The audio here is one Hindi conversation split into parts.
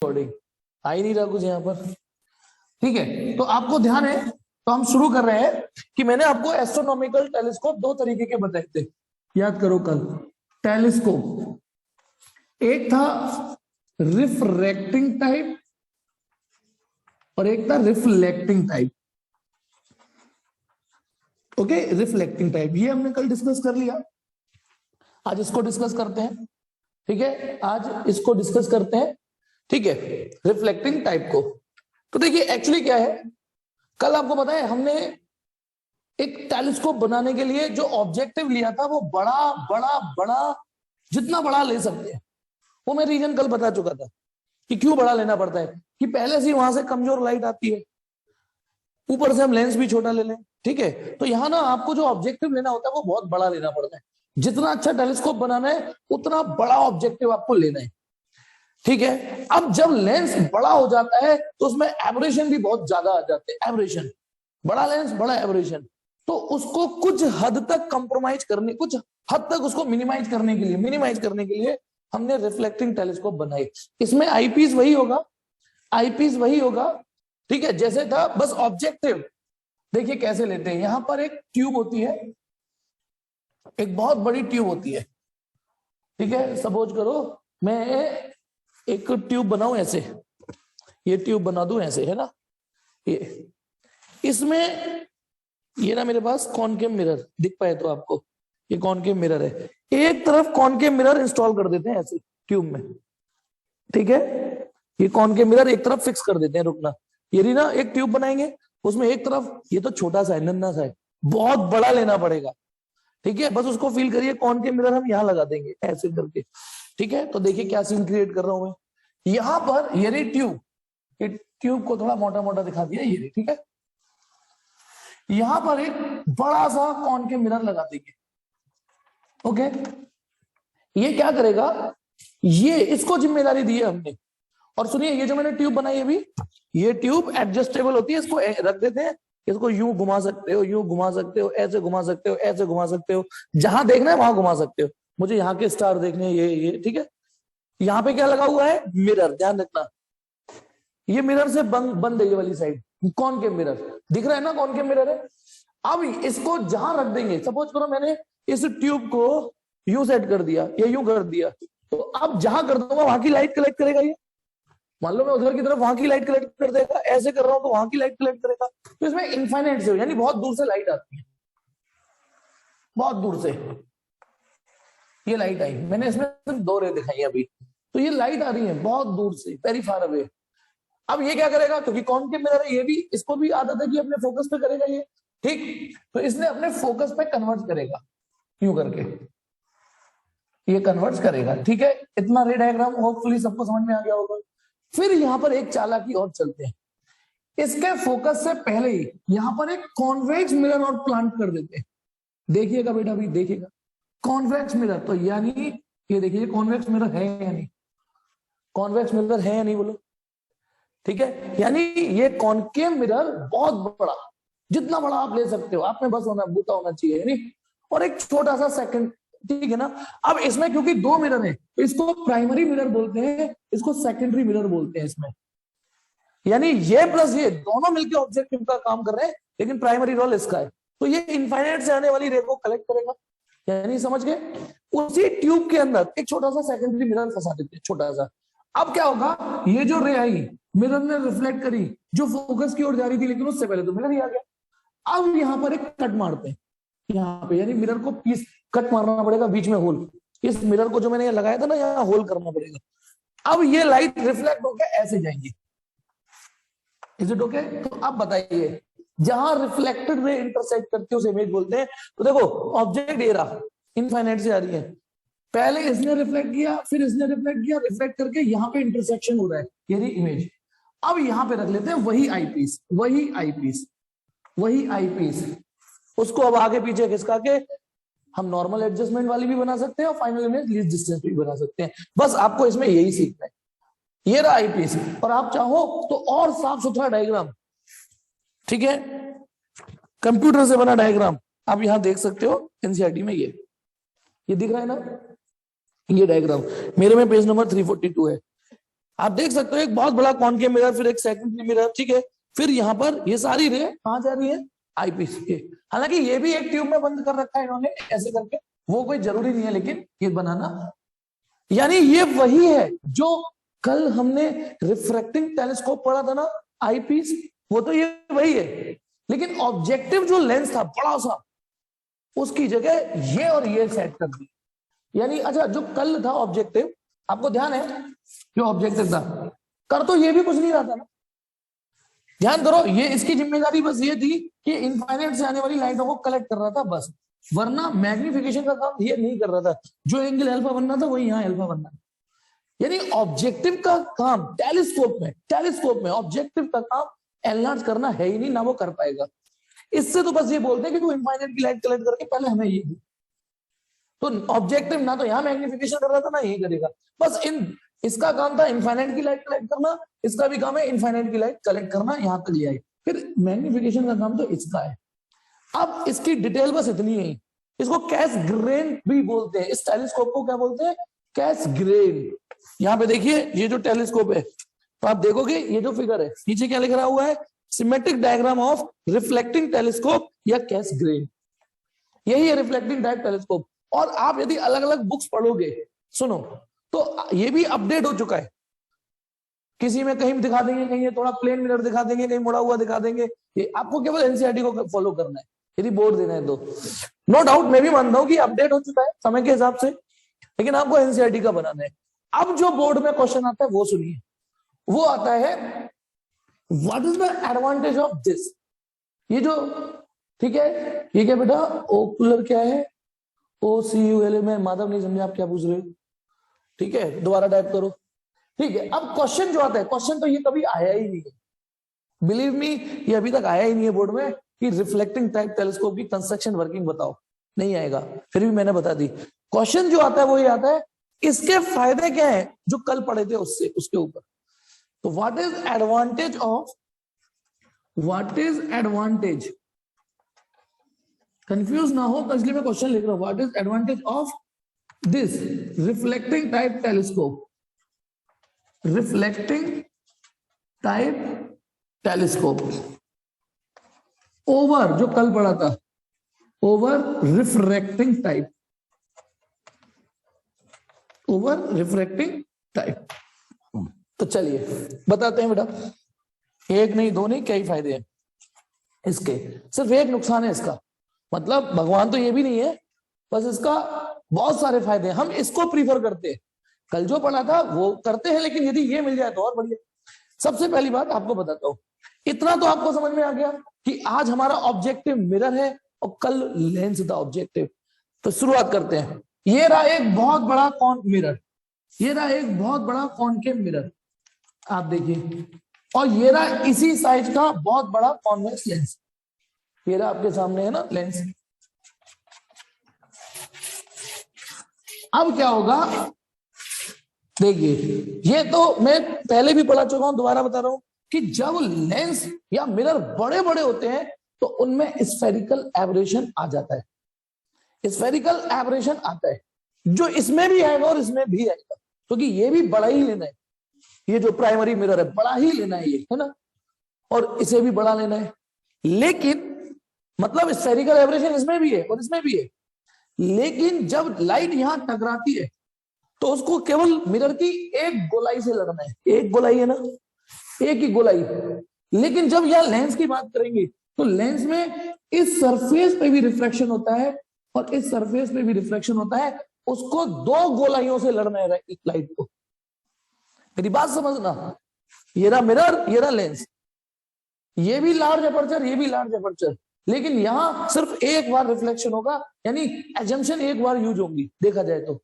रिकॉर्डिंग आ ही नहीं रहा कुछ यहाँ पर। ठीक है, तो आपको ध्यान है, तो हम शुरू कर रहे हैं कि मैंने आपको एस्ट्रोनॉमिकल टेलीस्कोप दो तरीके के बताए थे, याद करो कल। टेलीस्कोप एक था रिफ्रैक्टिंग टाइप और एक था reflecting type. Okay, reflecting type ये हमने कल डिस्कस कर लिया, आज इसको डिस्कस करते हैं। ठीक है, आज इसको डिस्कस करते हैं। ठीक है, रिफ्लेक्टिंग टाइप को। तो देखिए एक्चुअली क्या है, कल आपको पता है हमने एक टेलीस्कोप बनाने के लिए जो ऑब्जेक्टिव लिया था वो बड़ा बड़ा बड़ा, जितना बड़ा ले सकते हैं वो मैं रीजन कल बता चुका था कि क्यों बड़ा लेना पड़ता है, कि पहले से वहां से कमजोर लाइट आती है, ऊपर से हम लेंस भी छोटा ले लें। ठीक है, तो यहाँ ना आपको जो ऑब्जेक्टिव लेना होता है वो बहुत बड़ा लेना पड़ता है। जितना अच्छा टेलीस्कोप बनाना है उतना बड़ा ऑब्जेक्टिव आपको लेना है। ठीक है, अब जब लेंस बड़ा हो जाता है तो उसमें एबरेशन भी बहुत ज्यादा आ जाते हैं। एबरेशन, बड़ा लेंस बड़ा एबरेशन, तो उसको कुछ हद तक कंप्रोमाइज करने, कुछ हद तक उसको मिनिमाइज करने के लिए हमने रिफ्लेक्टिंग टेलीस्कोप बनाए। इसमें आईपीस वही होगा। ठीक है, जैसे था, बस ऑब्जेक्टिव देखिए कैसे लेते हैं। यहां पर एक ट्यूब होती है, एक बहुत बड़ी ट्यूब होती है। ठीक है, सपोज करो मैं एक ट्यूब बनाऊं ऐसे, ये ट्यूब बना दूं ऐसे, है ना, ये इसमें ये ना मेरे पास कॉनकेव मिरर दिख पाए तो आपको, ये कॉनकेव मिरर है। एक तरफ कॉनकेव मिरर इंस्टॉल कर देते हैं ऐसे ट्यूब में। ठीक है, ये कॉनकेव मिरर एक तरफ फिक्स कर देते हैं, रुकना, ये ना एक ट्यूब बनाएंगे, उसमें एक तरफ, ये तो छोटा सा है, नन्हा सा है, बहुत बड़ा लेना पड़ेगा। ठीक है, बस उसको फील करिए, कॉनकेव मिरर हम यहाँ लगा देंगे ऐसे करके। ठीक है, तो देखिए क्या सीन क्रिएट कर रहा हूं मैं। यहां पर ये ट्यूब, ये ट्यूब को थोड़ा मोटा मोटा दिखा दिया ये। ठीक है, यहां पर एक बड़ा सा कॉनकेव मिरर लगा देंगे। ओके, ये क्या करेगा, ये इसको जिम्मेदारी दी है हमने। और सुनिए, ये जो मैंने ट्यूब बनाई है अभी, ये ट्यूब एडजस्टेबल होती है, इसको रख देते हैं, इसको यूं घुमा सकते हो, यूं घुमा सकते हो, ऐसे घुमा सकते हो, ऐसे घुमा सकते हो, जहां देखना है वहां घुमा सकते हो। मुझे यहाँ के स्टार देखने हैं, ये। ठीक है, यहाँ पे क्या लगा हुआ है, मिरर, ध्यान रखना, ये मिरर से बंद है, ये वाली साइड कॉनकेव मिरर दिख रहा है ना, कॉनकेव मिरर है। अब इसको जहां रख देंगे, सपोज करो मैंने इस ट्यूब को यूं सेट कर दिया या यूं कर दिया, तो अब जहां कर दूंगा वहां की लाइट कलेक्ट करेगा। ये मान लो मैं उधर की तरफ, वहां की लाइट कलेक्ट कर देगा, ऐसे कर रहा हूं तो वहां की लाइट कलेक्ट करेगा। तो इसमें इनफाइनाइट से, यानी बहुत दूर से लाइट आती है, बहुत दूर से ये लाइट आई। मैंने इसमें सिर्फ 2 रे दिखाई अभी, तो ये लाइट आ रही है बहुत दूर से, वेरी फार अवे। अब ये क्या करेगा, क्योंकि कॉनकेव मिरर है, ये भी, इसको भी आदत है कि अपने फोकस पे करेगा ये। ठीक, तो इसने अपने फोकस पे कन्वर्ट करेगा, यूं करके ये कन्वर्ट करेगा। ठीक है, इतना रे डायग्राम होपफुली सबको समझ में आ गया होगा। फिर यहां पर एक चालाकी और चलते हैं, इसके फोकस से पहले ही यहां पर एक कॉन्वेक्स मिरर और प्लांट कर देते हैं। देखिएगा बेटा, अभी देखिएगा, कॉन्वेक्स मिरर, तो यानी ये देखिए कॉन्वेक्स मिरर है या नहीं, कॉन्वेक्स मिरर है या नहीं बोलो। ठीक है, यानी ये कॉनकेव मिरर बहुत बड़ा, जितना बड़ा आप ले सकते हो, आप में बस होना, बूता होना चाहिए, यानी, और एक छोटा सा सेकंड। ठीक है ना, अब इसमें क्योंकि 2 मिरर है, तो इसको प्राइमरी मिरर बोलते हैं, इसको सेकेंडरी मिरर बोलते हैं इसमें। यानी ये प्लस ये दोनों मिलकर ऑब्जेक्टिव का काम कर रहे हैं, लेकिन प्राइमरी रोल इसका है। तो ये इनफाइनाइट से आने वाली रे को कलेक्ट करेगा, यानी समझ गए। उसी ट्यूब के अंदर एक छोटा सा सेकेंडरी मिरर फंसा देते हैं, छोटा सा। अब क्या होगा, ये जो रे आई, मिरर ने रिफ्लेक्ट करी, जो फोकस की ओर जा रही थी, लेकिन उससे पहले तो मिरर ही आ गया। अब यहां पर एक कट मारते हैं यहाँ पे, यानी मिरर को पीस कट मारना पड़ेगा, बीच में होल, इस मिरर को जो मैंने लगाया था ना, यहाँ होल करना पड़ेगा। अब ये लाइट रिफ्लेक्ट होकर ऐसे जाएंगी। Is it okay? तो अब बताइए, जहां रिफ्लेक्टेड रे इंटरसेक्ट करती है उसे इमेज बोलते हैं। तो देखो ऑब्जेक्ट ए रहा, इनफाइनाइट से आ रही है, पहले इसने रिफ्लेक्ट किया, फिर इसने रिफ्लेक्ट किया, रिफ्लेक्ट करके यहाँ पे इंटरसेक्शन हो रहा है, ये रही इमेज। अब यहां पे रख लेते हैं वही आईपीस, उसको अब आगे पीछे खिसका के हम नॉर्मल एडजस्टमेंट वाली भी बना सकते हैं और फाइनल इमेज लीस्ट डिस्टेंस भी बना सकते हैं। बस आपको इसमें यही सीखना है। ये रहा आईपीस, और आप चाहो तो और साफ सुथरा डायग्राम, ठीक है, कंप्यूटर से बना डायग्राम आप यहां देख सकते हो एनसीईआरटी में। ये दिख रहा है ना, ये डायग्राम मेरे में पेज नंबर 342 है। आप देख सकते हो एक बहुत बड़ा कॉनकेव मिरर, फिर एक सेकेंडरी मिरर, ठीक है। फिर यहाँ पर ये सारी रे कहाँ जा रही है, आईपीस के। हालांकि ये भी एक ट्यूब में बंद कर रखा है इन्होंने ऐसे करके, वो कोई जरूरी नहीं है लेकिन ये बनाना। यानी ये वही है जो कल हमने रिफ्रैक्टिंग टेलीस्कोप पढ़ा था ना, आईपीस, वो तो ये वही है, लेकिन ऑब्जेक्टिव जो लेंस था बड़ा सा, उसकी जगह ये और ये सेट कर दी। यानी अच्छा, जो कल था ऑब्जेक्टिव, आपको ध्यान है जो ऑब्जेक्टिव था, कर तो ये भी कुछ नहीं रहा था ना, ध्यान करो, ये इसकी जिम्मेदारी बस ये थी कि इनफाइनाइट से आने वाली लाइटों को कलेक्ट कर रहा था बस, वरना मैग्निफिकेशन का काम ये नहीं कर रहा था। जो एंगल अल्फा बनना था वही यहाँ अल्फा बनना। यानी ऑब्जेक्टिव का काम टेलीस्कोप में ऑब्जेक्टिव का काम एनलार्ज करना है ही नहीं, ना वो कर पाएगा। इससे तो बस ये बोलते हैं कि तू इनफाइनाइट की लाइट कलेक्ट करके पहले हमें ये दी। तो ऑब्जेक्टिव ना तो यहाँ मैग्निफिकेशन कर रहा था ना यही करेगा, बस इसका काम था इनफाइनाइट की लाइट कलेक्ट करना, इसका भी काम है इनफाइनाइट की लाइट कलेक्ट करना, यहां तक ले आई। फिर मैग्निफिकेशन का काम तो इसका है। अब इसकी डिटेल बस इतनी है, इसको कैस ग्रेन भी बोलते हैं, इस टेलीस्कोप को क्या बोलते हैं, कैस ग्रेन। यहाँ पे देखिए ये जो टेलीस्कोप है, तो आप देखोगे ये जो फिगर है नीचे क्या लिख रहा हुआ है, symmetric diagram of reflecting telescope या कैस ग्रेन, यही है रिफ्लेक्टिंग टाइप टेलीस्कोप। और आप यदि अलग अलग बुक्स पढ़ोगे, सुनो, तो ये भी अपडेट हो चुका है, किसी में कहीं दिखा देंगे, कहीं थोड़ा प्लेन मिरर दिखा देंगे, कहीं मुड़ा हुआ दिखा देंगे, ये आपको केवल एनसीईआरटी को फॉलो करना है यदि बोर्ड देना है तो। नो डाउट मैं भी मानता हूं कि अपडेट हो चुका है समय के हिसाब से, लेकिन आपको एनसीईआरटी का बनाना है। अब जो बोर्ड में क्वेश्चन आता है वो सुनिए, वो आता है what is the advantage of this. ये जो, ठीक है, ये क्या बेटा, ओकुलर क्या है, OCULA में माधव नहीं समझे आप क्या पूछ रहे हो, ठीक है, दोबारा टाइप करो, ठीक है। अब क्वेश्चन जो आता है, क्वेश्चन तो ये कभी आया ही नहीं है, बिलीव मी, ये अभी तक आया ही नहीं है बोर्ड में कि रिफ्लेक्टिंग टाइप टेलीस्कोप की कंस्ट्रक्शन वर्किंग बताओ, नहीं आएगा। फिर भी मैंने बता दी, क्वेश्चन जो आता है वो ये आता है इसके फायदे क्या है जो कल पढ़े थे उससे, उसके ऊपर। तो व्हाट इज एडवांटेज, कंफ्यूज ना हो तो इसलिए मैं क्वेश्चन लिख रहा हूं, what is advantage of this reflecting type telescope, reflecting type telescope over, जो कल पढ़ा था, over refracting type, over refracting type. तो चलिए बताते हैं बेटा, एक नहीं दो नहीं कई फायदे हैं इसके, सिर्फ एक नुकसान है इसका, मतलब भगवान तो ये भी नहीं है, बस इसका बहुत सारे फायदे हैं, हम इसको प्रीफर करते हैं, कल जो पढ़ा था वो करते हैं, लेकिन यदि ये मिल जाए तो और बढ़िया। सबसे पहली बात आपको बताता हूं, इतना तो आपको समझ में आ गया कि आज हमारा ऑब्जेक्टिव मिरर है और कल लेंस था ऑब्जेक्टिव। तो शुरुआत करते हैं, ये रहा एक बहुत बड़ा मिरर, ये रहा एक बहुत बड़ा कॉनकेव मिरर, आप देखिए, और ये रहा इसी साइज का बहुत बड़ा कॉन्वेक्स लेंस, ये रहा आपके सामने है ना लेंस। अब क्या होगा देखिए, ये तो मैं पहले भी पढ़ा चुका हूं, दोबारा बता रहा हूं कि जब लेंस या मिरर बड़े बड़े होते हैं तो उनमें स्फेरिकल एब्रेशन आ जाता है, स्फेरिकल एब्रेशन आता है, जो इसमें भी आएगा और इसमें भी आएगा, क्योंकि ये भी बड़ा ही लेना है, ये जो प्राइमरी मिरर है बड़ा ही लेना है ये, है ना, और इसे भी बड़ा लेना है, लेकिन मतलब स्फेरिकल एब्रेशन इसमें भी है और इसमें भी है, लेकिन जब लाइट यहां टकराती है तो उसको केवल मिरर की एक गोलाई से लड़ना है, एक गोलाई है ना, एक ही गोलाई। लेकिन जब यह लेंस की बात करेंगे तो लेंस में इस सरफेस पे भी रिफ्लेक्शन होता है और इस सरफेस पे भी रिफ्लेक्शन होता है, उसको दो गोलाइयों से लड़ना है लाइट को। मेरी बात समझना, ये रहा मिरर, ये रहा लेंस, ये भी लार्ज अपर्चर, ये भी लार्ज अपर्चर, लेकिन यहां सिर्फ एक बार रिफ्लेक्शन होगा, यानी एजम्पशन एक बार यूज होंगी, देखा जाए तो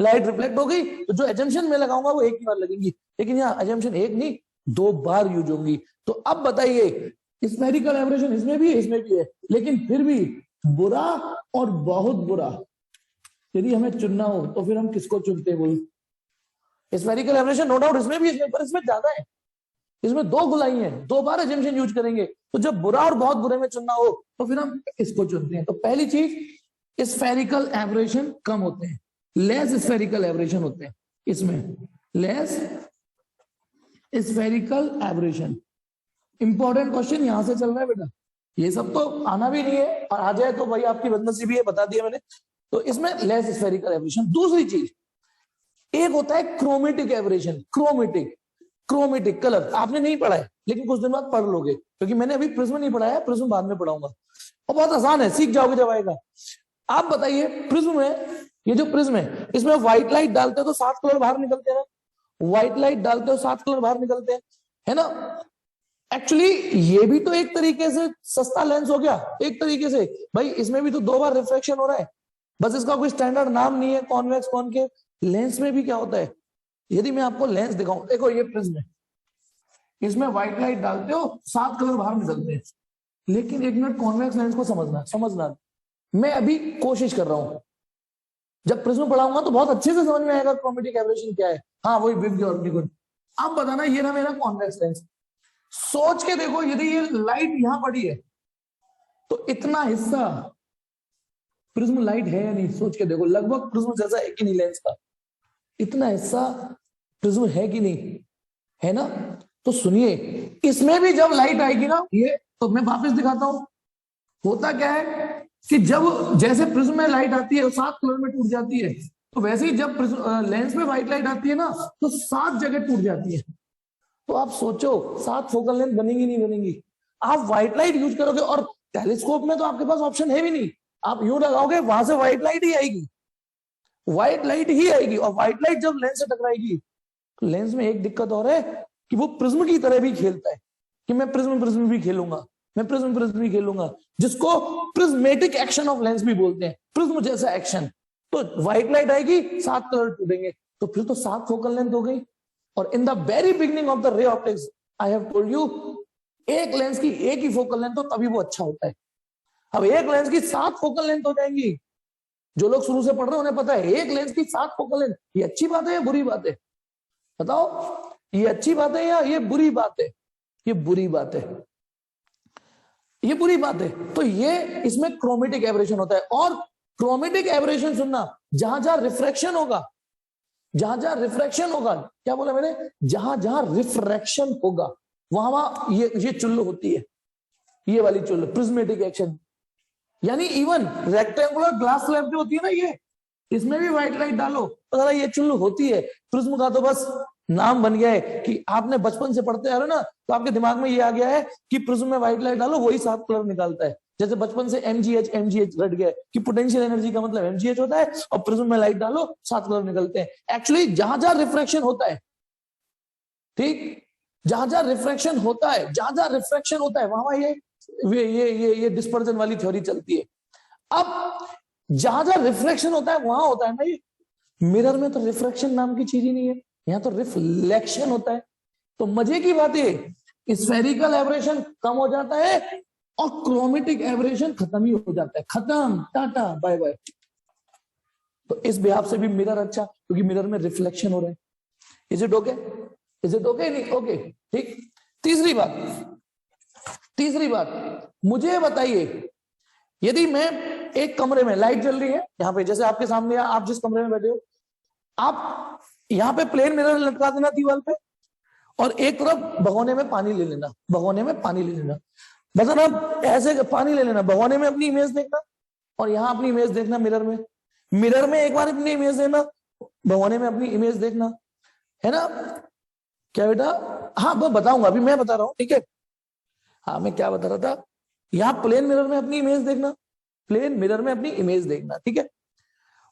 लाइट रिफ्लेक्ट हो गई तो जो एजम्पशन में लगाऊंगा वो एक ही बार लगेंगी, लेकिन यहाँ एजम्पशन एक नहीं दो बार यूज होंगी। तो अब बताइए, स्फेरिकल एब्रेशन इसमें भी है, इसमें भी है, लेकिन फिर भी बुरा और बहुत बुरा यदि हमें चुनना हो तो फिर हम किसको चुनते हैं? बोल, स्फेरिकल एब्रेशन नो डाउट इसमें भी है, पर इसमें ज्यादा है, इसमें दो गुलाई है, दो बार एजम्पशन यूज करेंगे, तो जब बुरा और बहुत बुरे में चुनना हो तो फिर हम इसको चुनते हैं। तो पहली चीज, स्फेरिकल एब्रेशन कम होते हैं, लेस स्फेरिकल एब्रेशन होते हैं, इसमें less spherical aberration. Important question यहां से चल रहा है बेटा, ये सब तो आना भी नहीं है, और आ जाए तो भाई आपकी बदनसीबी है, बता दिया मैंने। तो इसमें लेस स्फेरिकल एब्रेशन। दूसरी चीज, एक होता है क्रोमेटिक एब्रेशन। क्रोमेटिक कलर आपने नहीं पढ़ा है, लेकिन कुछ दिन बाद पढ़ लोगे, क्योंकि मैंने अभी प्रिज्म नहीं पढ़ाया, प्रिज्म बाद में पढ़ाऊंगा, और बहुत आसान है, सीख जाओगे जब आएगा। आप बताइए, प्रिज्म है, ये जो प्रिज्म है, इसमें व्हाइट लाइट डालते हो तो 7 कलर बाहर निकलते हैं ना, व्हाइट लाइट डालते हो 7 कलर बाहर निकलते हैं, है ना। एक्चुअली ये भी तो एक तरीके से सस्ता लेंस हो गया, एक तरीके से भाई, इसमें भी तो 2 बार रिफ्रैक्शन हो रहा है, बस इसका कोई स्टैंडर्ड नाम नहीं है, कॉन्वेक्स कॉनकेव। लेंस में भी क्या होता है, यदि मैं आपको लेंस दिखाऊं, देखो ये प्रिज्म है, इसमें व्हाइट लाइट डालते हो 7 कलर बाहर निकलते हैं, लेकिन एक मिनट कॉन्वेक्स लेंस को समझना मैं अभी कोशिश कर रहा हूं, जब प्रिज्म पढ़ाऊंगा तो बहुत अच्छे से समझ में आएगा क्रोमेटिक एब्रेशन क्या है। हाँ वही विग ऑर्टिकल। अब बताना, ये ना मेरा कॉन्वेक्स लेंस, सोच के देखो, यदि ये लाइट यहां पड़ी है तो इतना हिस्सा प्रिज्म लाइट है या नहीं, सोच के देखो, लगभग प्रिज्म जैसा है कि नहीं लेंस का, इतना हिस्सा प्रिज्म है कि नहीं, है ना। तो सुनिए, इसमें भी जब लाइट आएगी ना, ये तो मैं वापस दिखाता हूं, होता क्या है कि जब जैसे प्रिज्म में लाइट आती है वो 7 कलर में टूट जाती है, तो वैसे ही जब लेंस में व्हाइट लाइट आती है ना, तो 7 जगह टूट जाती है। तो आप सोचो 7 फोकल लेंथ बनेंगी नहीं बनेंगी। आप व्हाइट लाइट यूज करोगे, और टेलीस्कोप में तो आपके पास ऑप्शन है भी नहीं, आप यूं लगाओगे वहां से व्हाइट लाइट ही आएगी, व्हाइट लाइट ही आएगी, और व्हाइट लाइट जब लेंस से टकराएगी, तो लेंस में एक दिक्कत और है कि वो प्रिज्म की तरह भी खेलता है, कि मैं प्रिज्म भी खेलूंगा, मैं प्रिज्म भी खेलूंगा, जिसको प्रिज्मेटिक एक्शन ऑफ लेंस भी बोलते हैं, प्रिज्म जैसा एक्शन। तो व्हाइट लाइट आएगी, 7 कलर टूटेंगे, तो फिर तो 7 फोकल लेंथ हो गई। और in the very beginning of the ray optics I have told you, एक लेंस की एक ही फोकल लेंथ हो तभी वो अच्छा होता है। अब एक लेंस की 7 फोकल लेंथ हो जाएंगी, जो लोग शुरू से पढ़ रहे हैं उन्हें पता है, एक लेंस की 7 फोकल लेंथ, ये अच्छी बात है या बुरी बात है, बताओ, ये अच्छी बात है या ये बुरी बात है? ये बुरी बात है, ये बुरी बात है। तो ये इसमें क्रोमेटिक एब्रेशन होता है। और क्रोमेटिक एब्रेशन सुनना, जहां जहां रिफ्रैक्शन होगा, जहां जहां रिफ्रैक्शन होगा, क्या बोला मैंने, जहां जहां रिफ्रैक्शन होगा वहां वहां ये चुल्लू होती है, ये वाली चुल्लू, प्रिज्मेटिक एक्शन। यानी इवन रेक्टेंगुलर ग्लास स्लैब जो होती है ना, ये इसमें भी व्हाइट लाइट डालो तो जरा ये चुल्लू होती है। प्रिज्म का तो बस नाम बन गया है कि आपने बचपन से पढ़ते आ रहे हो ना, तो आपके दिमाग में ये आ गया है कि प्रिज्म में व्हाइट लाइट डालो वही 7 कलर निकालता है। जैसे बचपन से MGH रट गया कि पोटेंशियल एनर्जी का मतलब MGH होता है, और प्रिज्म में लाइट डालो 7 कलर निकलते हैं। एक्चुअली जहां जहां रिफ्रैक्शन होता है, ठीक, जहां जहां रिफ्रैक्शन होता है, जहां जहां रिफ्रैक्शन होता है वहां ये डिस्पर्जन वाली थ्योरी चलती है। अब जहां जहां रिफ्रैक्शन होता है वहां होता है ना, ये मिरर में तो रिफ्रैक्शन नाम की चीज ही नहीं है, यहाँ तो रिफ्लेक्शन होता है। तो मजे की बात है, स्फेरिकल एब्रेशन कम हो जाता है और क्रोमेटिक एब्रेशन खत्म ही हो जाता है, खत्म, टाटा बाय बाय। तो इस बिहाफ से भी मिरर अच्छा, क्योंकि मिरर में रिफ्लेक्शन हो रहा है। Is it okay? Is it okay? नहीं ओके, ठीक। तीसरी बात मुझे बताइए, यदि मैं एक कमरे में, लाइट जल रही है यहाँ पे, जैसे आपके सामने, आप जिस कमरे में बैठे हो, आप यहाँ पे प्लेन मिरर लटका देना दीवार पे, और एक तरफ भगोने में पानी ले लेना, बस ना ऐसे पानी ले लेना, भगोने में अपनी इमेज देखना, और यहाँ अपनी इमेज देखना मिरर में एक बार अपनी इमेज देखना, भगोने में अपनी इमेज देखना, है ना। क्या बेटा? हाँ वो बताऊंगा, अभी मैं बता रहा हूँ, ठीक है। हाँ मैं क्या बता रहा था, यहाँ प्लेन मिरर में अपनी इमेज देखना, ठीक है।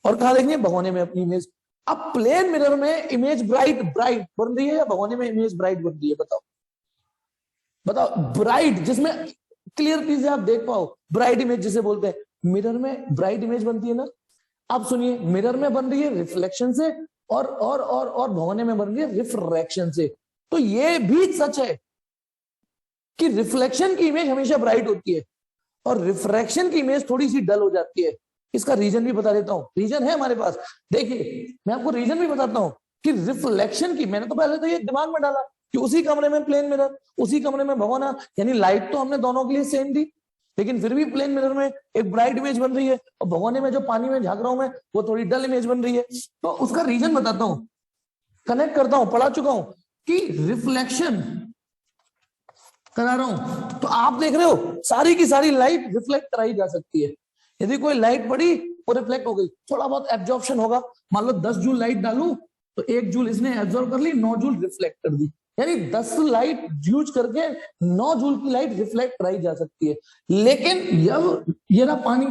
और कहा देखिए, भगोने में अपनी इमेज। अब प्लेन मिरर में इमेज ब्राइट बन रही है या भगोने में इमेज ब्राइट बन रही है? बताओ। ब्राइट, जिसमें क्लियर चीजें आप देख पाओ, ब्राइट इमेज जिसे बोलते हैं, मिरर में ब्राइट इमेज बनती है ना। अब सुनिए, मिरर में बन रही है रिफ्लेक्शन से, और भगोने में बन रही है रिफ्रैक्शन से। तो ये भी सच है कि रिफ्लेक्शन की इमेज हमेशा ब्राइट होती है और रिफ्रैक्शन की इमेज थोड़ी सी डल हो जाती है। इसका रीजन भी बता देता हूं, रीजन है हमारे पास। देखिए मैं आपको रीजन भी बताता हूं कि रिफ्लेक्शन की, मैंने तो पहले तो ये दिमाग में डाला कि उसी कमरे में प्लेन मिरर, उसी कमरे में भगोना, यानी लाइट तो हमने दोनों के लिए सेम दी, लेकिन फिर भी प्लेन मिरर में एक ब्राइट इमेज बन रही है, और भगोने में जो पानी में झांक रहा हूं मैं, वो थोड़ी डल इमेज बन रही है। तो उसका रीजन बताता हूं, कनेक्ट करता हूं, पढ़ा चुका हूं। कि रिफ्लेक्शन करा रहा हूं, तो आप देख रहे हो सारी की सारी लाइट रिफ्लेक्ट कराई जा सकती है। यदि कोई लाइट पड़ी वो रिफ्लेक्ट हो गई, थोड़ा बहुत एब्जॉर्प्शन होगा, मान लो 10 जूल लाइट डालू तो 1 जूल इसने एब्जॉर्ब कर ली, 9 जूल रिफ्लेक्ट कर दी, यानी 10 लाइट यूज करके 9 जूल की लाइट रिफ्लेक्ट कराई जा सकती है। लेकिन जब ये ना पानी,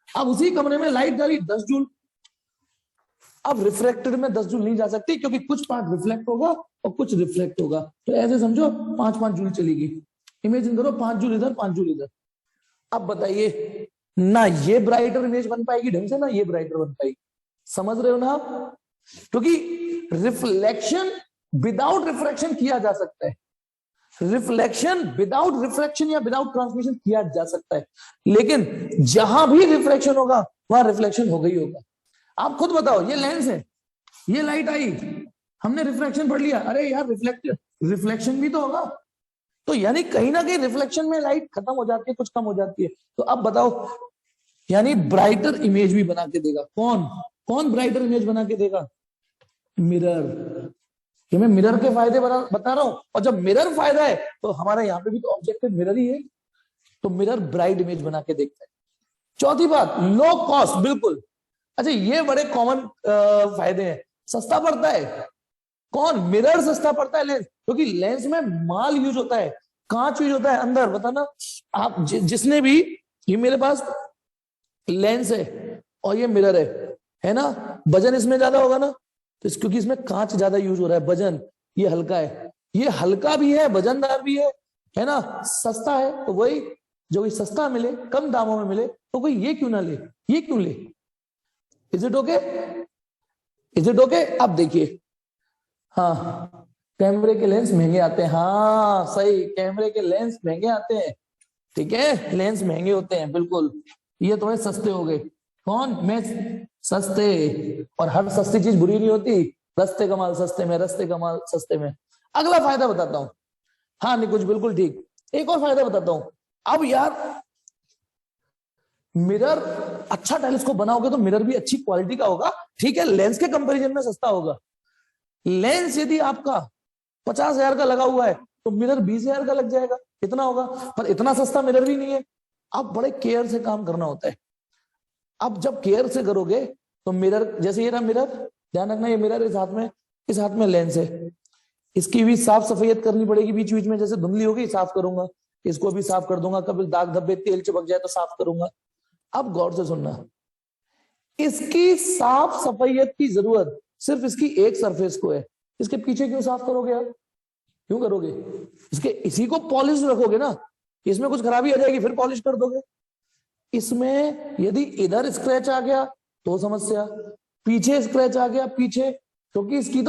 अब उसी कमरे में लाइट डाली 10 जूल, अब रिफ्लेक्टेड में 10 जूल नहीं जा सकती क्योंकि कुछ पार्ट रिफ्लेक्ट होगा और कुछ रिफ्लेक्ट होगा, तो ऐसे समझो 5-5 जूल चलेगी। इमेजिन करो 5 जूल इधर 5 जूल इधर। अब बताइए ना ये ब्राइटर इमेज बन पाएगी ढंग से, ना ये ब्राइटर बन पाएगी। समझ रहे हो ना आप? क्योंकि रिफ्लेक्शन विदाउट रिफ्रैक्शन किया जा सकता है, रिफ्लेक्शन विदाउट रिफ्रैक्शन या विदाउट ट्रांसमिशन किया जा सकता है, लेकिन जहां भी रिफ्लेक्शन होगा वहां रिफ्लेक्शन होगा ही होगा। आप खुद बताओ, ये लेंस है, ये लाइट आई, हमने रिफ्लेक्शन पढ़ लिया, अरे यार रिफ्लेक्शन भी तो होगा, तो यानी कहीं ना कहीं रिफ्लेक्शन में लाइट खत्म हो जाती है, कुछ कम हो जाती है। तो अब बताओ, यानी ब्राइटर इमेज भी बना के देगा कौन? कौन ब्राइटर इमेज बना के देगा? मिरर। ये मैं मिरर के फायदे बता रहा हूं, और जब मिरर फायदा है तो हमारा यहाँ पे भी तो ऑब्जेक्टिव मिरर ही है, तो मिरर ब्राइट इमेज बना के देखता है। चौथी बात, लो कॉस्ट। बिल्कुल, अच्छा ये बड़े कॉमन फायदे हैं। सस्ता पड़ता है कौन? मिरर सस्ता पड़ता है लेंस, क्योंकि लेंस में माल यूज होता है, कांच यूज होता है अंदर। बताना आप जिसने भी, ये मेरे पास लेंस है और ये मिरर है ना, वजन इसमें ज्यादा होगा ना, तो क्योंकि इसमें कांच ज्यादा यूज हो रहा है, वजन ये हल्का है, ये हल्का भी है वजनदार भी है ना, सस्ता है, तो वही जो भी सस्ता मिले कम दामों में मिले तो कोई ये क्यों ना ले, ये क्यों ले? Is it okay? Is it okay? अब देखिए, हाँ कैमरे के लेंस महंगे आते हैं, हाँ सही, कैमरे के लेंस महंगे आते हैं, ठीक है, लेंस महंगे होते हैं बिल्कुल। ये थोड़े सस्ते हो गए, कौन? मैं सस्ते, और हर सस्ती चीज बुरी नहीं होती, रस्ते कमाल सस्ते में, रस्ते कमाल सस्ते में। अगला फायदा बताता हूं, हाँ नहीं कुछ बिल्कुल ठीक, एक और फायदा बताता हूं। अब यार मिरर अच्छा टेलीस्कोप बनाओगे तो मिरर भी अच्छी क्वालिटी का होगा, ठीक है, लेंस के कंपैरिजन में सस्ता होगा। लेंस यदि आपका 50,000 का लगा हुआ है तो मिरर 20,000 का लग जाएगा, इतना होगा, पर इतना सस्ता मिरर भी नहीं है। अब बड़े केयर से काम करना होता है। अब जब केयर से करोगे तो मिरर, जैसे ये रहा मिरर, ध्यान रखना ये मिरर इस हाथ में लेंस है, इसकी भी साफ सफाई करनी पड़ेगी बीच बीच में, जैसे धुंधली होगी साफ करूंगा, इसको भी साफ कर दूंगा, कभी दाग धब्बे तेल चिपक जाए तो साफ करूंगा। अब गौर से सुनना, इसकी साफ सफाईयत की जरूरत सिर्फ इसकी एक सरफेस को है, इसके पीछे क्यों साफ करोगे आप? क्यों करोगे? इसके इसी को पॉलिश रखोगे ना, इसमें कुछ खराबी आ जाएगी फिर पॉलिश कर दोगे। इसमें यदि इधर स्क्रैच आ गया तो समस्या, पीछे स्क्रैच आ गया पीछे, क्योंकि इसकी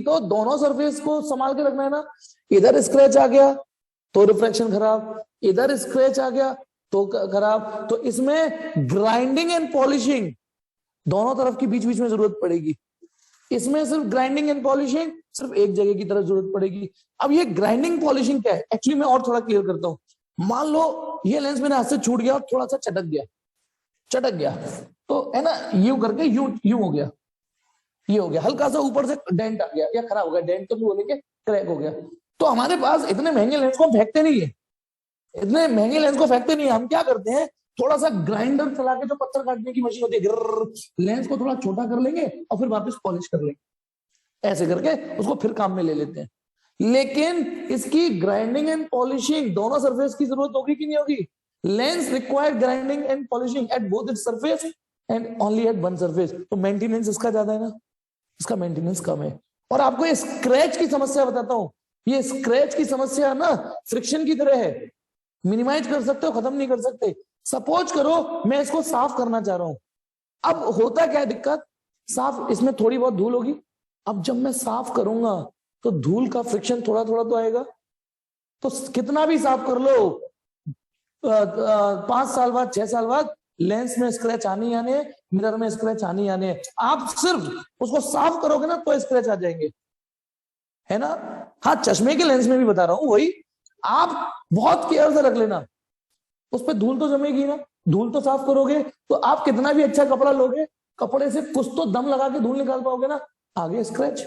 तो दोनों सरफेस को संभाल के रखना है ना। इधर स्क्रैच आ गया तो रिफ्रैक्शन खराब, इधर स्क्रैच आ गया तो खराब। तो इसमें ग्राइंडिंग एंड पॉलिशिंग दोनों तरफ की बीच बीच में जरूरत पड़ेगी। इसमें सिर्फ ग्राइंडिंग एंड पॉलिशिंग सिर्फ एक जगह की तरफ जरूरत पड़ेगी। अब ये ग्राइंडिंग पॉलिशिंग क्या है एक्चुअली, मैं और थोड़ा क्लियर करता हूं। मान लो ये लेंस मेरे हाथ से छूट गया और थोड़ा सा चटक गया तो है ना, यूं करके यूं हो गया, ये हो गया, हल्का सा ऊपर से डेंट आ गया, या खराब हो गया, डेंट तो नहीं बोलेंगे, क्रैक हो गया। तो हमारे पास इतने महंगे लेंस को फेंकते नहीं है, हम क्या करते हैं, थोड़ा सा ग्राइंडर चला के, जो पत्थर काटने की मशीन होती है, लेंस को थोड़ा छोटा कर लेंगे और फिर वापस पॉलिश कर लेंगे, ऐसे करके उसको फिर काम में ले लेते हैं। लेकिन इसकी ग्राइंडिंग एंड पॉलिशिंग दोनों सरफेस की जरूरत होगी कि नहीं होगी? Lens required grinding and polishing at both its surface and only at one surface. तो मेंटेनेंस इसका ज्यादा है ना, इसका मेंटेनेंस कम है। और आपको ये स्क्रैच की समस्या बताता हूं, ये स्क्रैच की समस्या ना फ्रिक्शन की तरह है, मिनिमाइज कर सकते हो, खत्म नहीं कर सकते। सपोज करो मैं इसको साफ करना चाह रहा हूं, अब होता क्या है दिक्कत, साफ इसमें थोड़ी बहुत धूल होगी, अब जब मैं साफ करूंगा तो धूल का फ्रिक्शन थोड़ा थोड़ा तो आएगा, तो कितना भी साफ कर लो 5 साल बाद 6 साल बाद लेंस में स्क्रैच आने आने, मिरर में स्क्रैच आने, आप सिर्फ उसको साफ करोगे ना तो स्क्रैच आ जाएंगे, है ना। हाँ चश्मे के लेंस में भी बता रहा हूं वही, आप बहुत केयर से रख लेना, उस पर धूल तो जमेगी ना, धूल तो साफ करोगे, तो आप कितना भी अच्छा कपड़ा लोगे, कपड़े से कुछ तो दम लगा के धूल निकाल पाओगे ना, आगे स्क्रैच।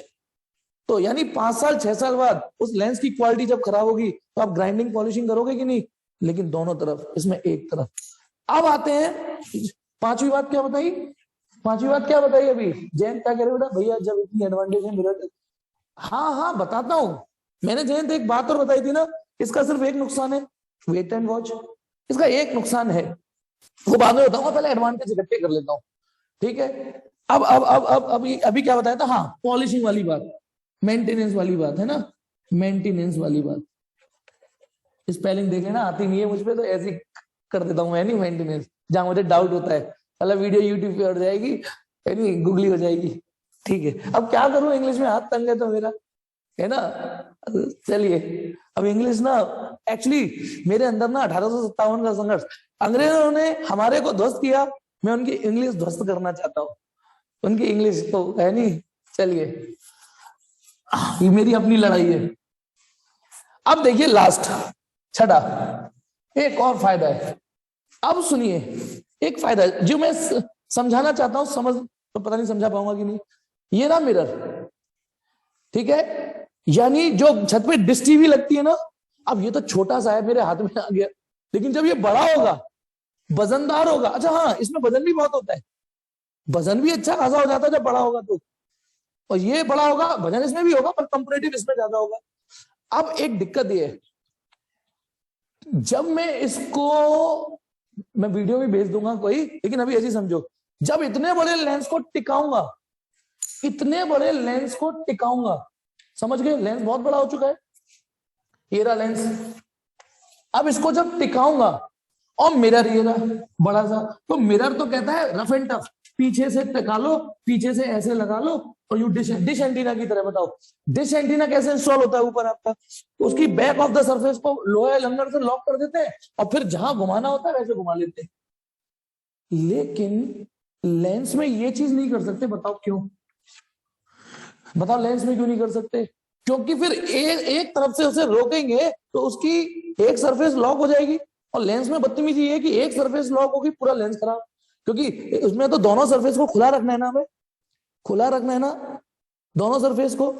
तो यानी 5 साल 6 साल बाद उस लेंस की क्वालिटी जब खराब होगी तो आप ग्राइंडिंग पॉलिशिंग करोगे कि नहीं? लेकिन दोनों तरफ, इसमें एक तरफ। अब आते हैं पांचवी बात, क्या बताई? पांचवी बात क्या बताई अभी? जयंत क्या कह रहे बेटा? भैया जब इतनी एडवांटेज है मिरर, हाँ बताता हूं। मैंने जयंत एक बात और बताई थी ना, इसका सिर्फ एक नुकसान है, वेट एंड वॉच। इसका एक नुकसान है, वो बाद में बताऊंगा, पहले एडवांटेज इकट्ठे कर लेता हूं, ठीक है? अब अभी क्या बताया था? हाँ, पॉलिशिंग वाली बात, मेंटेनेंस वाली बात है ना, मेंटेनेंस वाली बात। स्पेलिंग देख लेना, आती नहीं है मुझ पे तो ऐसे कर देता हूँ मैं, नहीं मेंटेनेंस, जहां मुझे डाउट होता है। मतलब वीडियो यूट्यूब पे उठ जाएगी, यानी गूगली हो जाएगी, ठीक है? अब क्या करूं, इंग्लिश में हाथ तंग है तो मेरा, है ना? चलिए, अब इंग्लिश ना, एक्चुअली मेरे अंदर ना 1857 का संघर्ष, अंग्रेजों ने हमारे को ध्वस्त किया, मैं उनकी इंग्लिश ध्वस्त करना चाहता हूँ, उनकी इंग्लिश तो है नहीं। चलिए, ये मेरी अपनी लड़ाई है। अब देखिए लास्ट, छठा, एक और फायदा है। अब सुनिए, एक फायदा है जो मैं समझाना चाहता हूं, समझ तो पता नहीं समझा पाऊंगा कि नहीं। ये ना मिरर, ठीक है, यानी जो छत पे डिश टीवी लगती है ना, अब ये तो छोटा सा है, मेरे हाथ में आ गया, लेकिन जब ये बड़ा होगा, वजनदार होगा, अच्छा हाँ, इसमें वजन भी बहुत होता है, वजन भी अच्छा खासा हो जाता है जब बड़ा होगा तो, और ये बड़ा होगा, वजन इसमें भी होगा, पर कंपैरेटिव इसमें ज्यादा होगा। अब एक दिक्कत ये है, जब मैं इसको, मैं वीडियो भी भेज दूंगा कोई, लेकिन अभी ऐसे समझो, जब इतने बड़े लेंस को टिकाऊंगा, इतने बड़े लेंस को टिकाऊंगा, समझ गए? लेंस बहुत बड़ा हो चुका है, ये रहा लेंस। अब इसको जब टिकाऊंगा, और मिरर ये रहा बड़ा सा, तो मिरर तो कहता है रफ एंड टफ, पीछे से टिका लो, पीछे से ऐसे लगा लो, और यू डिश एंटीना की तरह। बताओ डिश एंटीना कैसे इंस्टॉल होता है ऊपर आपका? उसकी बैक ऑफ द सरफेस को लोहे लंगर से लॉक कर देते हैं, और फिर जहां घुमाना होता है वैसे घुमा लेते हैं। लेकिन लेंस में ये चीज नहीं कर सकते, बताओ क्यों? बताओ लेंस में क्यों नहीं कर सकते? क्योंकि फिर एक तरफ से उसे रोकेंगे तो उसकी एक सरफेस लॉक हो जाएगी, और लेंस में बदतमीजी ये है कि एक सरफेस लॉक होगी, पूरा लेंस खराब, क्योंकि उसमें तो दोनों सरफेस को खुला रखना है ना, हमें खुला रखना है ना दोनों सरफेस को।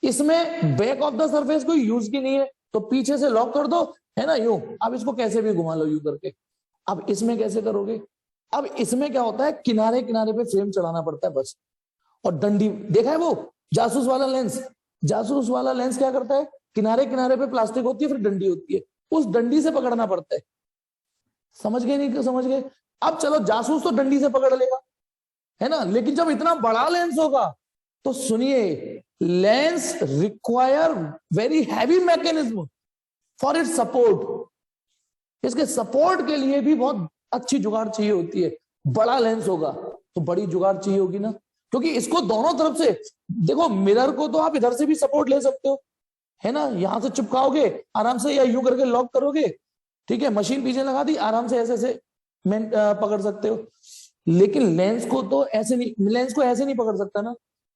इसमें बैक ऑफ द सरफेस कोई यूज की नहीं है, तो पीछे से लॉक कर दो, है ना, यूं। अब इसको कैसे भी घुमा लो यूं करके। अब इसमें कैसे करोगे? अब इसमें क्या होता है, किनारे किनारे पे फ्रेम चढ़ाना पड़ता है बस, और डंडी, देखा है वो जासूस वाला लेंस? जासूस वाला लेंस क्या करता है, किनारे किनारे पे प्लास्टिक होती है, फिर डंडी होती है, उस डंडी से पकड़ना पड़ता है। समझ गए नहीं समझ गए? अब चलो, जासूस तो डंडी से पकड़ लेगा, है ना, लेकिन जब इतना बड़ा लेंस होगा तो सुनिए, lens require very heavy mechanism for it support. इसके सपोर्ट के लिए भी बहुत अच्छी जुगाड़ चाहिए होती है। बड़ा लेंस होगा तो बड़ी जुगाड़ चाहिए होगी ना, क्योंकि इसको दोनों तरफ से, देखो मिरर को तो आप इधर से भी सपोर्ट ले सकते हो, है ना, यहां से चिपकाओगे आराम से, या यूं करके लॉक करोगे, ठीक है, मशीन पीछे लगा दी, आराम से ऐसे ऐसे पकड़ सकते हो। लेकिन लेंस को तो ऐसे नहीं, लेंस को ऐसे नहीं पकड़ सकता ना,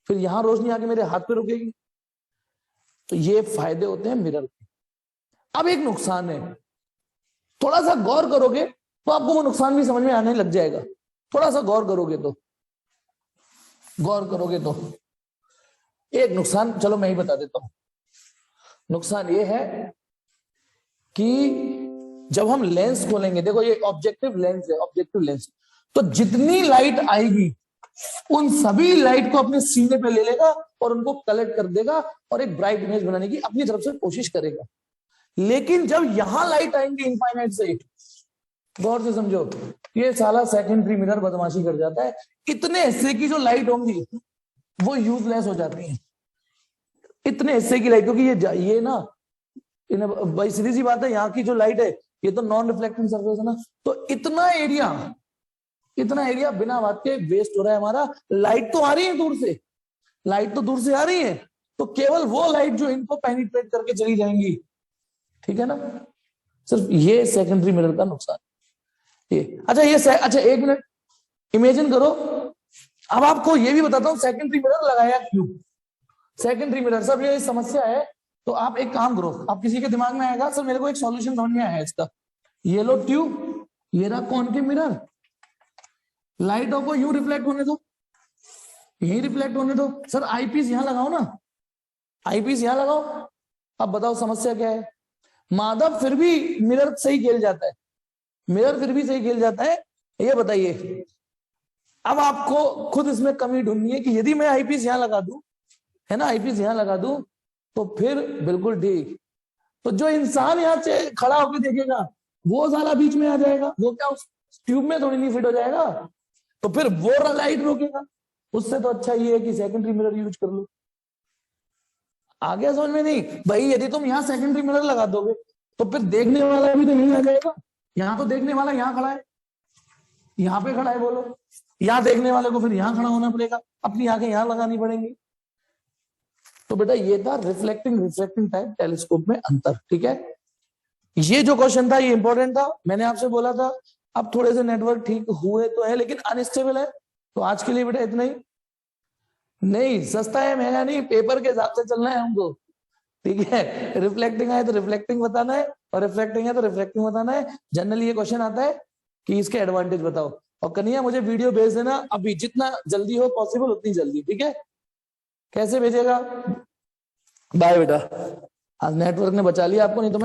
फिर यहां रोशनी आके मेरे हाथ पे रुकेगी। तो ये फायदे होते हैं मिरर के। अब एक नुकसान है, थोड़ा सा गौर करोगे तो आपको वो नुकसान भी समझ में आने लग जाएगा, थोड़ा सा गौर करोगे तो, गौर करोगे तो। एक नुकसान, चलो मैं ही बता देता हूं। नुकसान ये है कि जब हम लेंस खोलेंगे, देखो ये ऑब्जेक्टिव लेंस है, ऑब्जेक्टिव लेंस, तो जितनी लाइट आएगी उन सभी लाइट को अपने सीने पे ले लेगा और उनको कलेक्ट कर देगा, और एक ब्राइट इमेज बनाने की अपनी तरफ से कोशिश करेगा। लेकिन जब यहां लाइट आएंगे इनफाइनाइट से, गौर से समझो, ये साला सेकेंडरी मिरर बदमाशी कर जाता है, इतने हिस्से की जो लाइट होंगी वो यूजलेस हो जाती है, इतने हिस्से की लाइट, क्योंकि ये ना, भाई सीधी सी बात है, यहाँ की जो लाइट है ये तो नॉन रिफ्लेक्टिंग सरफेस है ना, तो इतना एरिया बिना बात के वेस्ट हो रहा है हमारा। लाइट तो आ रही है दूर से, लाइट तो दूर से आ रही है, तो केवल वो लाइट जो इनको पेनिट्रेट करके चली जाएंगी, ठीक है ना। सिर्फ ये सेकेंडरी मिरर का नुकसान ये। अच्छा एक मिनट इमेजिन करो, अब आपको ये भी बताता हूं सेकेंडरी मिरर लगाया क्यों। सेकेंडरी मिरर, सब ये समस्या है, तो आप एक काम करो, आप किसी के दिमाग में आएगा सर मेरे को एक सॉल्यूशन समझ में आया है इसका, ये लो ट्यूब, ये रहा कॉनकेव मिरर, लाइटों को यूं रिफ्लेक्ट होने दो, यही रिफ्लेक्ट होने दो, सर आईपीस यहां लगाओ ना, आईपीस यहां लगाओ। अब बताओ समस्या क्या है। माधव फिर भी मिरर सही खेल जाता है, मिरर फिर भी सही खेल जाता है। ये बताइए, अब आपको खुद इसमें कमी ढूंढनी है कि यदि मैं आईपीस यहां लगा दूं, है ना, आईपीस यहां लगा दूं तो फिर बिल्कुल ठीक। तो जो इंसान यहां से खड़ा होकर देखेगा वो सारा बीच में आ जाएगा, वो क्या उस ट्यूब में थोड़ी नहीं फिट हो जाएगा, तो फिर वो लाइट रोकेगा। उससे तो अच्छा ये है कि सेकेंडरी मिरर यूज कर लो। आ गया समझ में? नहीं भाई, यदि तुम यहाँ सेकेंडरी मिरर लगा दोगे तो फिर देखने वाला भी तो यहीं आ जाएगा। यहाँ तो देखने वाला यहाँ खड़ा है, यहाँ पे खड़ा है, बोलो, यहाँ देखने वाले को फिर यहाँ खड़ा होना पड़ेगा, अपनी आंखें यहाँ लगानी पड़ेंगी। तो बेटा ये था रिफ्लेक्टिंग रिफ्लेक्टिंग टाइप टेलीस्कोप में अंतर। ठीक है, ये जो क्वेश्चन था ये इंपॉर्टेंट था, मैंने आपसे बोला था। अब थोड़े से नेटवर्क ठीक हुए तो है, लेकिन अनस्टेबल है। तो आज के लिए बेटा इतना ही। नहीं सस्ता है महंगा नहीं, पेपर के हिसाब से चलना है हमको। ठीक है, रिफ्लेक्टिंग है तो रिफ्लेक्टिंग बताना है, और रिफ्लेक्टिंग है तो रिफ्लेक्टिंग बताना है। जनरली ये क्वेश्चन आता है कि इसके एडवांटेज बताओ। और कन्हैया मुझे वीडियो भेज देना अभी, जितना जल्दी हो पॉसिबल उतनी जल्दी। ठीक है, कैसे भेजेगा? बाय बेटा, आज नेटवर्क ने बचा लिया आपको, नहीं तो मैं